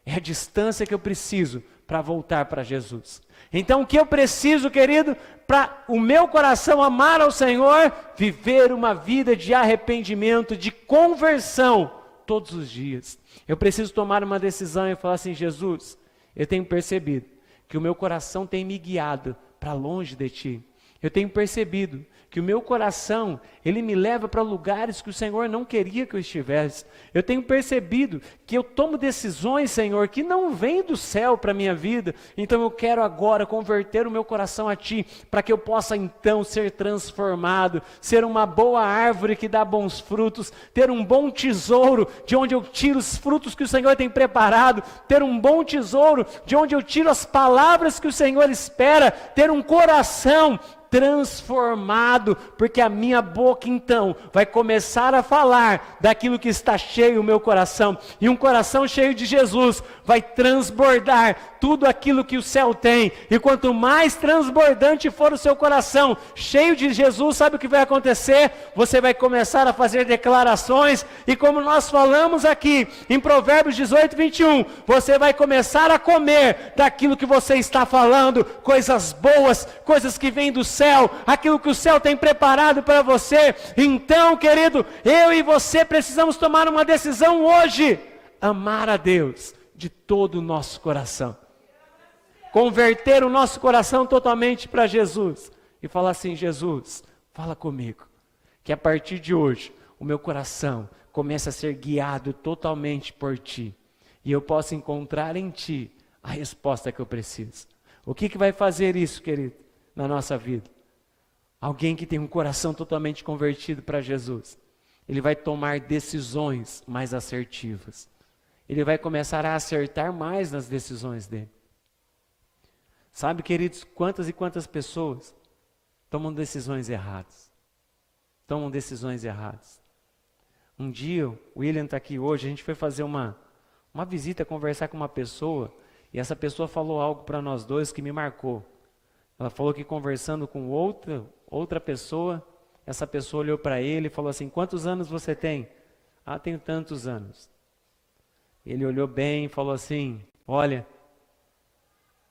é a distância que eu preciso para voltar para Jesus. Então o que eu preciso, querido, para o meu coração amar ao Senhor? Viver uma vida de arrependimento, de conversão, todos os dias. Eu preciso tomar uma decisão e falar assim, Jesus, eu tenho percebido que o meu coração tem me guiado para longe de Ti. Eu tenho percebido que o meu coração, ele me leva para lugares que o Senhor não queria que eu estivesse. Eu tenho percebido que eu tomo decisões, Senhor, que não vêm do céu para a minha vida. Então eu quero agora converter o meu coração a Ti, para que eu possa então ser transformado, ser uma boa árvore que dá bons frutos, ter um bom tesouro de onde eu tiro os frutos que o Senhor tem preparado, ter um bom tesouro de onde eu tiro as palavras que o Senhor espera, ter um coração transformado, porque a minha boca então vai começar a falar daquilo que está cheio o meu coração, e um coração cheio de Jesus vai transbordar tudo aquilo que o céu tem. E quanto mais transbordante for o seu coração, cheio de Jesus, sabe o que vai acontecer? Você vai começar a fazer declarações, e como nós falamos aqui em Provérbios 18, 21, você vai começar a comer daquilo que você está falando, coisas boas, coisas que vêm do céu, aquilo que o céu tem preparado para você. Então, querido, eu e você precisamos tomar uma decisão hoje: amar a Deus de todo o nosso coração, converter o nosso coração totalmente para Jesus e falar assim: Jesus, fala comigo, que a partir de hoje o meu coração comece a ser guiado totalmente por Ti. e eu possa encontrar em Ti a resposta que eu preciso. O que vai fazer isso, querido, na nossa vida? Alguém que tem um coração totalmente convertido para Jesus. Ele vai tomar decisões mais assertivas. Ele vai começar a acertar mais nas decisões dele. Sabe, queridos, quantas e quantas pessoas tomam decisões erradas? Tomam decisões erradas. Um dia, o William está aqui hoje, a gente foi fazer uma visita, conversar com uma pessoa, e essa pessoa falou algo para nós dois que me marcou. Ela falou que conversando com outra pessoa, essa pessoa olhou para ele e falou assim: quantos anos você tem? Ah, tenho tantos anos. Ele olhou bem e falou assim: olha,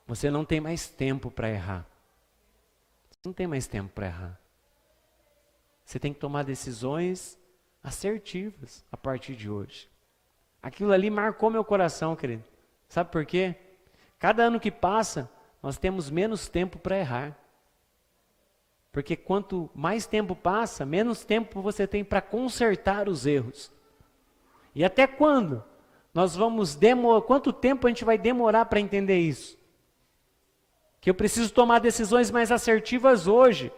você não tem mais tempo para errar. Você não tem mais tempo para errar. Você tem que tomar decisões assertivas a partir de hoje. Aquilo ali marcou meu coração, querido. Sabe por quê? Cada ano que passa, nós temos menos tempo para errar. Porque quanto mais tempo passa, menos tempo você tem para consertar os erros. E até quando? Quanto tempo a gente vai demorar para entender isso? Que eu preciso tomar decisões mais assertivas hoje.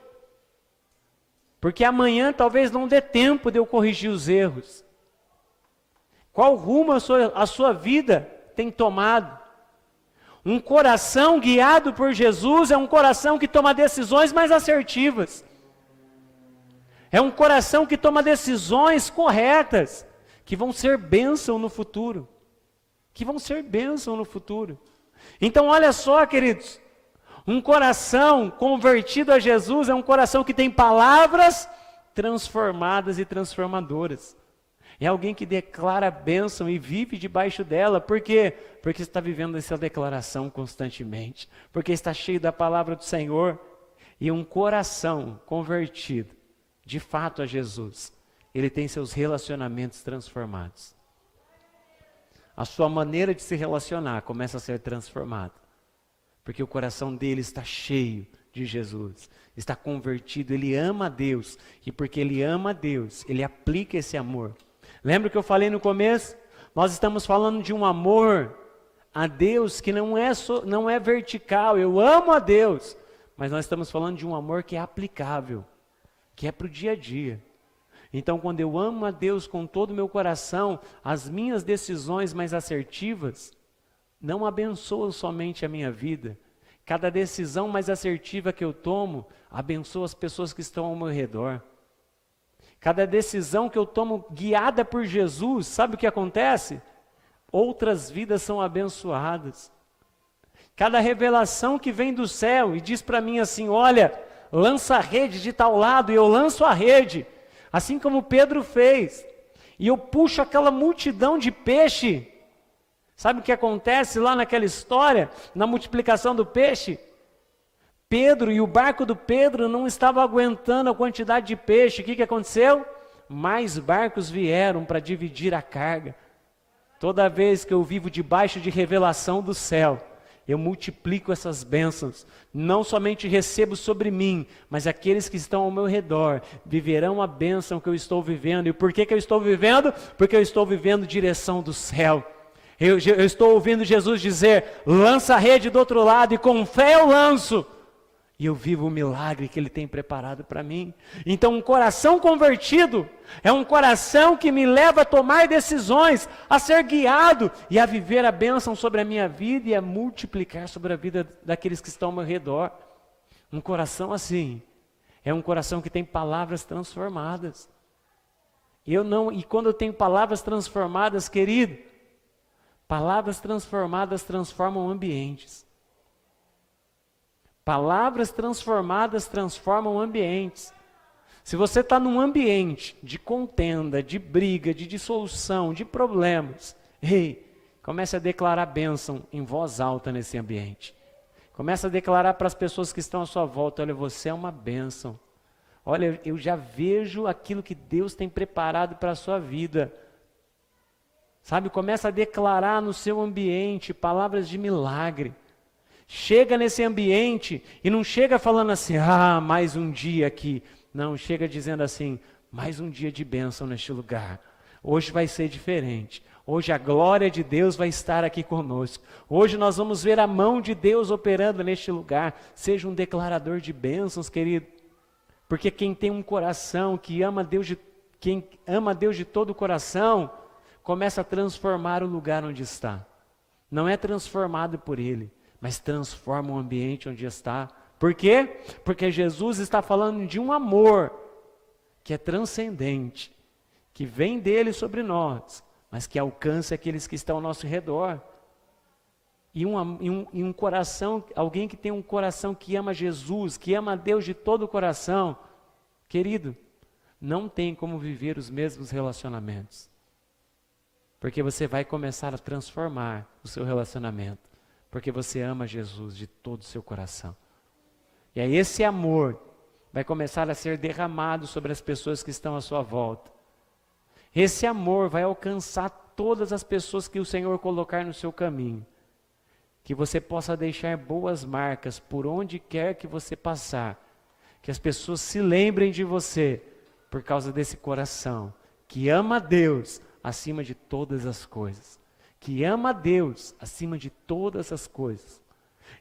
Porque amanhã talvez não dê tempo de eu corrigir os erros. Qual rumo a sua vida tem tomado? Um coração guiado por Jesus é um coração que toma decisões mais assertivas. É um coração que toma decisões corretas, que vão ser bênção no futuro. Que vão ser bênção no futuro. Então olha só, queridos, um coração convertido a Jesus é um coração que tem palavras transformadas e transformadoras. É alguém que declara a bênção e vive debaixo dela. Por quê? Porque está vivendo essa declaração constantemente. Porque está cheio da palavra do Senhor. E um coração convertido, de fato, a Jesus, ele tem seus relacionamentos transformados. A sua maneira de se relacionar começa a ser transformada. Porque o coração dele está cheio de Jesus. Está convertido, ele ama a Deus. E porque ele ama a Deus, ele aplica esse amor. Lembra que eu falei no começo? Nós estamos falando de um amor a Deus que não é vertical. Eu amo a Deus. Mas nós estamos falando de um amor que é aplicável. Que é para o dia a dia. Então, quando eu amo a Deus com todo o meu coração, as minhas decisões mais assertivas não abençoam somente a minha vida. Cada decisão mais assertiva que eu tomo, abençoa as pessoas que estão ao meu redor. Cada decisão que eu tomo guiada por Jesus, sabe o que acontece? Outras vidas são abençoadas. Cada revelação que vem do céu e diz para mim assim: olha, lança a rede de tal lado, e eu lanço a rede. Assim como Pedro fez. E eu puxo aquela multidão de peixe. Sabe o que acontece lá naquela história, na multiplicação do peixe? Pedro e o barco do Pedro não estava aguentando a quantidade de peixe. O que aconteceu? Mais barcos vieram para dividir a carga. Toda vez que eu vivo debaixo de revelação do céu, eu multiplico essas bênçãos. Não somente recebo sobre mim, mas aqueles que estão ao meu redor viverão a bênção que eu estou vivendo. E por que eu estou vivendo? Porque eu estou vivendo direção do céu. Eu estou ouvindo Jesus dizer: lança a rede do outro lado, e com fé eu lanço. E eu vivo o milagre que Ele tem preparado para mim. Então, um coração convertido é um coração que me leva a tomar decisões, a ser guiado e a viver a bênção sobre a minha vida e a multiplicar sobre a vida daqueles que estão ao meu redor. Um coração assim é um coração que tem palavras transformadas. E quando eu tenho palavras transformadas, querido, palavras transformadas transformam ambientes. Palavras transformadas transformam ambientes. Se você está num ambiente de contenda, de briga, de dissolução, de problemas, comece a declarar bênção em voz alta nesse ambiente. Comece a declarar para as pessoas que estão à sua volta: olha, você é uma bênção. Olha, eu já vejo aquilo que Deus tem preparado para a sua vida. Sabe, começa a declarar no seu ambiente palavras de milagre. Chega nesse ambiente e não chega falando assim: mais um dia aqui. Não, chega dizendo assim: mais um dia de bênção neste lugar. Hoje vai ser diferente. Hoje a glória de Deus vai estar aqui conosco. Hoje nós vamos ver a mão de Deus operando neste lugar. Seja um declarador de bênçãos, querido. Porque quem tem um coração que ama Deus quem ama Deus de todo o coração, começa a transformar o lugar onde está. Não é transformado por Ele, mas transforma o ambiente onde está. Por quê? Porque Jesus está falando de um amor que é transcendente, que vem dele sobre nós, mas que alcança aqueles que estão ao nosso redor. E um coração, alguém que tem um coração que ama Jesus, que ama Deus de todo o coração, querido, não tem como viver os mesmos relacionamentos. Porque você vai começar a transformar o seu relacionamento, porque você ama Jesus de todo o seu coração. E aí esse amor vai começar a ser derramado sobre as pessoas que estão à sua volta. Esse amor vai alcançar todas as pessoas que o Senhor colocar no seu caminho. Que você possa deixar boas marcas por onde quer que você passar. Que as pessoas se lembrem de você por causa desse coração que ama a Deus acima de todas as coisas. Que ama a Deus acima de todas as coisas.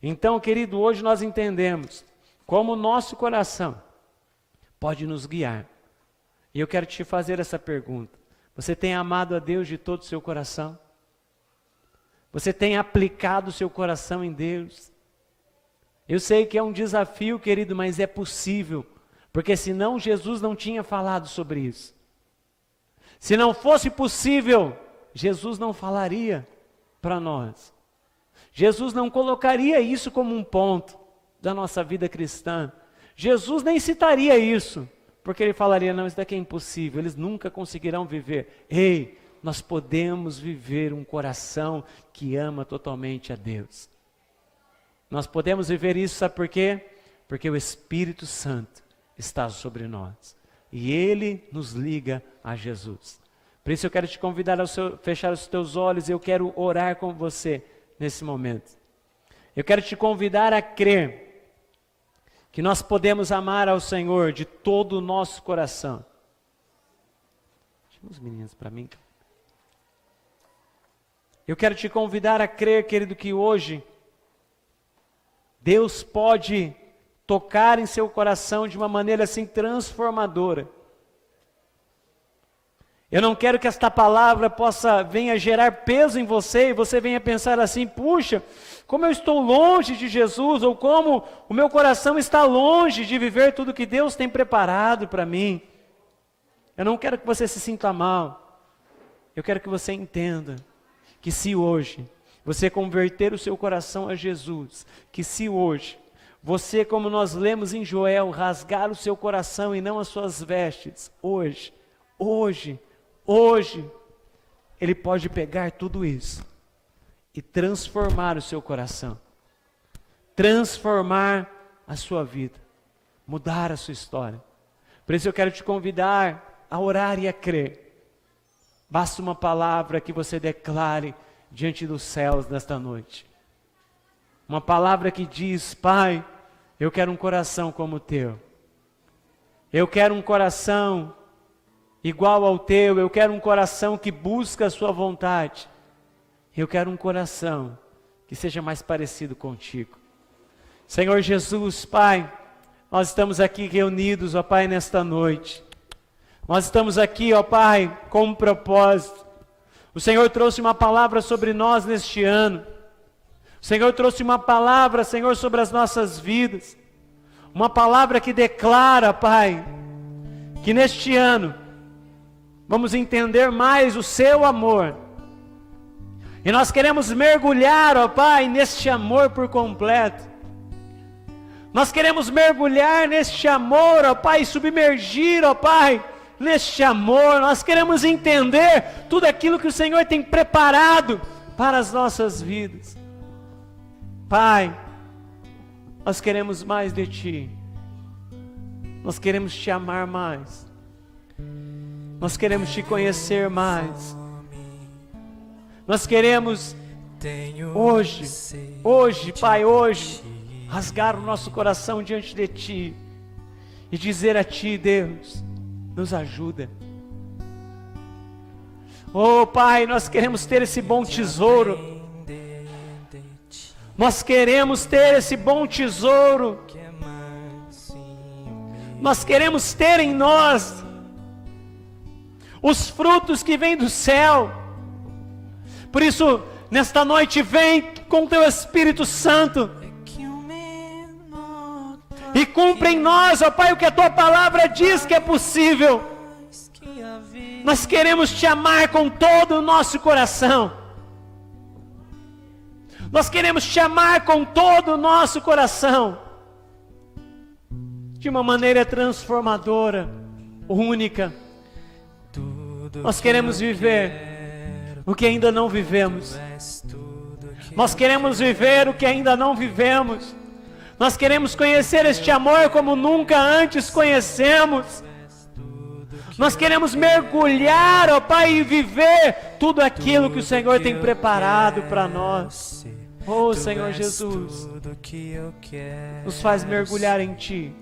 Então, querido, hoje nós entendemos como o nosso coração pode nos guiar. E eu quero te fazer essa pergunta. Você tem amado a Deus de todo o seu coração? Você tem aplicado o seu coração em Deus? Eu sei que é um desafio, querido, mas é possível. Porque senão Jesus não tinha falado sobre isso. Se não fosse possível, Jesus não falaria para nós. Jesus não colocaria isso como um ponto da nossa vida cristã. Jesus nem citaria isso, porque ele falaria, não, isso daqui é impossível, eles nunca conseguirão viver. Ei, nós podemos viver um coração que ama totalmente a Deus. Nós podemos viver isso, sabe por quê? Porque o Espírito Santo está sobre nós. E Ele nos liga a Jesus. Por isso eu quero te convidar a fechar os teus olhos e eu quero orar com você nesse momento. Eu quero te convidar a crer que nós podemos amar ao Senhor de todo o nosso coração. Chama os meninos para mim. Eu quero te convidar a crer, querido, que hoje Deus pode tocar em seu coração de uma maneira assim transformadora. Eu não quero que esta palavra venha gerar peso em você e você venha pensar assim, puxa, como eu estou longe de Jesus, ou como o meu coração está longe de viver tudo que Deus tem preparado para mim. Eu não quero que você se sinta mal. Eu quero que você entenda que se hoje você converter o seu coração a Jesus, que se hoje você, como nós lemos em Joel, rasgar o seu coração e não as suas vestes, hoje, Ele pode pegar tudo isso e transformar o seu coração, transformar a sua vida, mudar a sua história. Por isso eu quero te convidar a orar e a crer. Basta uma palavra que você declare diante dos céus nesta noite. Uma palavra que diz, Pai, eu quero um coração como o teu. Eu quero um coração igual ao teu, eu quero um coração que busca a sua vontade. Eu quero um coração que seja mais parecido contigo. Senhor Jesus, Pai, nós estamos aqui reunidos, ó Pai, nesta noite. Nós estamos aqui, ó Pai, com um propósito. O Senhor trouxe uma palavra sobre nós neste ano. O Senhor trouxe uma palavra, Senhor, sobre as nossas vidas. Uma palavra que declara, Pai, que neste ano vamos entender mais o seu amor. E nós queremos mergulhar, ó Pai, neste amor por completo. Nós queremos mergulhar neste amor, ó Pai, submergir, ó Pai, neste amor. Nós queremos entender tudo aquilo que o Senhor tem preparado para as nossas vidas. Pai, nós queremos mais de Ti. Nós queremos Te amar mais. Nós queremos Te conhecer mais. Nós queremos hoje, Pai, hoje, rasgar o nosso coração diante de Ti e dizer a Ti, Deus, nos ajuda. Oh Pai, nós queremos ter esse bom tesouro. Nós queremos ter esse bom tesouro. Nós queremos ter em nós os frutos que vêm do céu. Por isso, nesta noite, vem com teu Espírito Santo e cumpre em nós, ó Pai, o que a tua palavra diz que é possível. Nós queremos te amar com todo o nosso coração. Nós queremos te amar com todo o nosso coração, de uma maneira transformadora, única. Nós queremos viver o que ainda não vivemos. Nós queremos viver o que ainda não vivemos. Nós queremos conhecer este amor como nunca antes conhecemos. Nós queremos mergulhar, ó Pai, e viver tudo aquilo que o Senhor tem preparado para nós. Oh Senhor Jesus, nos faz mergulhar em Ti.